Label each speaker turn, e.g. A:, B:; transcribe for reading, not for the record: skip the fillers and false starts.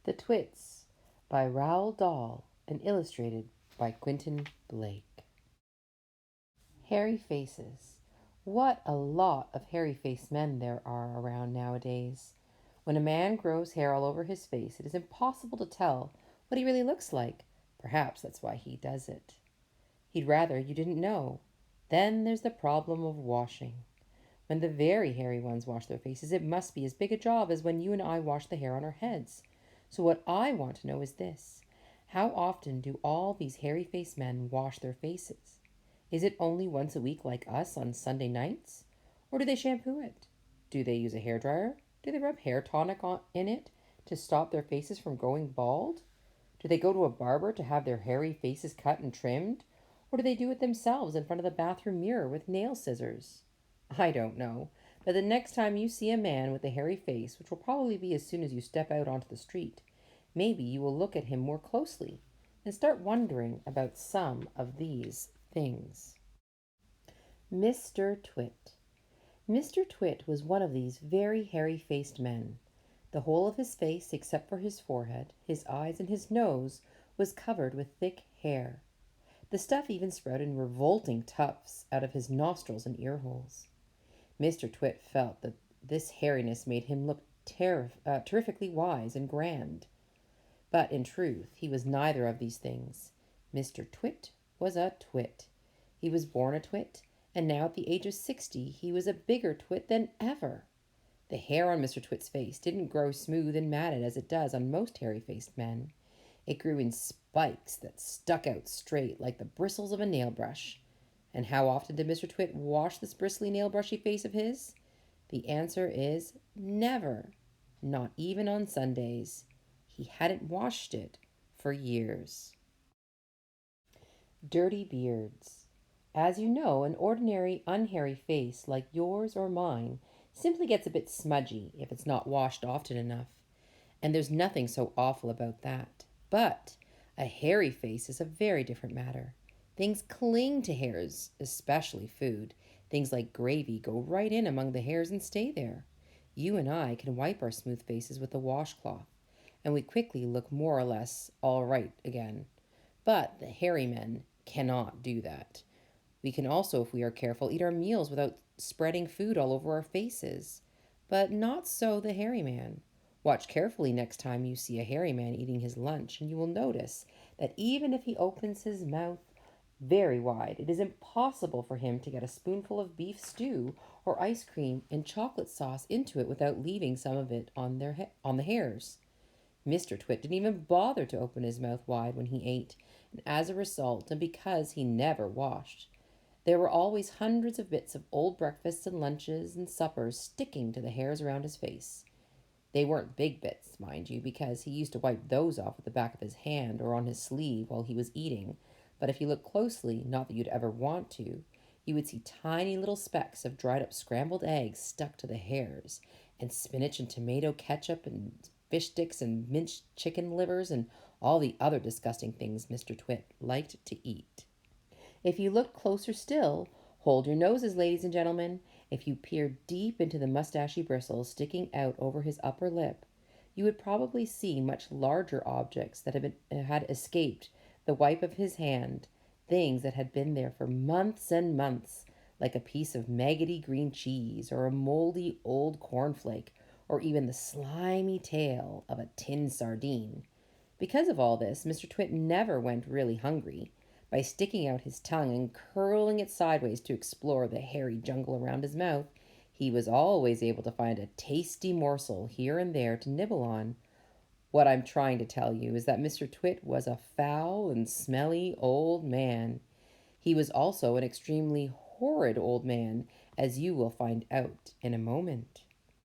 A: The Twits by Roald Dahl and illustrated by Quentin Blake. Hairy faces. What a lot of hairy-faced men there are around nowadays. When a man grows hair all over his face, it is impossible to tell what he really looks like. Perhaps that's why he does it. He'd rather you didn't know. Then there's the problem of washing. When the very hairy ones wash their faces, it must be as big a job as when you and I wash the hair on our heads. So what I want to know is this: how often do all these hairy-faced men wash their faces? Is it only once a week like us on Sunday nights? Or do they shampoo it? Do they use a hairdryer? Do they rub hair tonic in it to stop their faces from going bald? Do they go to a barber to have their hairy faces cut and trimmed? Or do they do it themselves in front of the bathroom mirror with nail scissors? I don't know, but the next time you see a man with a hairy face, which will probably be as soon as you step out onto the street, maybe you will look at him more closely and start wondering about some of these things. Mr. Twit. Mr. Twit was one of these very hairy-faced men. The whole of his face, except for his forehead, his eyes, and his nose, was covered with thick hair. The stuff even sprouted in revolting tufts out of his nostrils and ear holes. Mr. Twit felt that this hairiness made him look terrifically wise and grand. But in truth, he was neither of these things. Mr. Twit was a twit. He was born a twit, and now at the age of 60 he was a bigger twit than ever. The hair on Mr. Twit's face didn't grow smooth and matted as it does on most hairy-faced men. It grew in spikes that stuck out straight like the bristles of a nail brush. And how often did Mr. Twit wash this bristly nail-brushy face of his? The answer is never. Not even on Sundays. He hadn't washed it for years. Dirty beards. As you know, an ordinary unhairy face like yours or mine simply gets a bit smudgy if it's not washed often enough. And there's nothing so awful about that. But a hairy face is a very different matter. Things cling to hairs, especially food. Things like gravy go right in among the hairs and stay there. You and I can wipe our smooth faces with a washcloth, and we quickly look more or less all right again. But the hairy men cannot do that. We can also, if we are careful, eat our meals without spreading food all over our faces. But not so the hairy man. Watch carefully next time you see a hairy man eating his lunch, and you will notice that even if he opens his mouth very wide, it is impossible for him to get a spoonful of beef stew or ice cream and chocolate sauce into it without leaving some of it on the hairs. Mr. Twit didn't even bother to open his mouth wide when he ate, and as a result, and because he never washed, there were always hundreds of bits of old breakfasts and lunches and suppers sticking to the hairs around his face. They weren't big bits, mind you, because he used to wipe those off with the back of his hand or on his sleeve while he was eating. But if you look closely, not that you'd ever want to, you would see tiny little specks of dried up scrambled eggs stuck to the hairs, and spinach and tomato ketchup and fish sticks and minced chicken livers and all the other disgusting things Mr. Twit liked to eat. If you looked closer still, hold your noses, ladies and gentlemen. If you peered deep into the mustachy bristles sticking out over his upper lip, you would probably see much larger objects that had escaped the wipe of his hand, things that had been there for months and months, like a piece of maggoty green cheese or a moldy old cornflake, or even the slimy tail of a tin sardine. Because of all this, Mr. Twit never went really hungry. By sticking out his tongue and curling it sideways to explore the hairy jungle around his mouth, he was always able to find a tasty morsel here and there to nibble on. What I'm trying to tell you is that Mr. Twit was a foul and smelly old man. He was also an extremely horrid old man, as you will find out in a moment.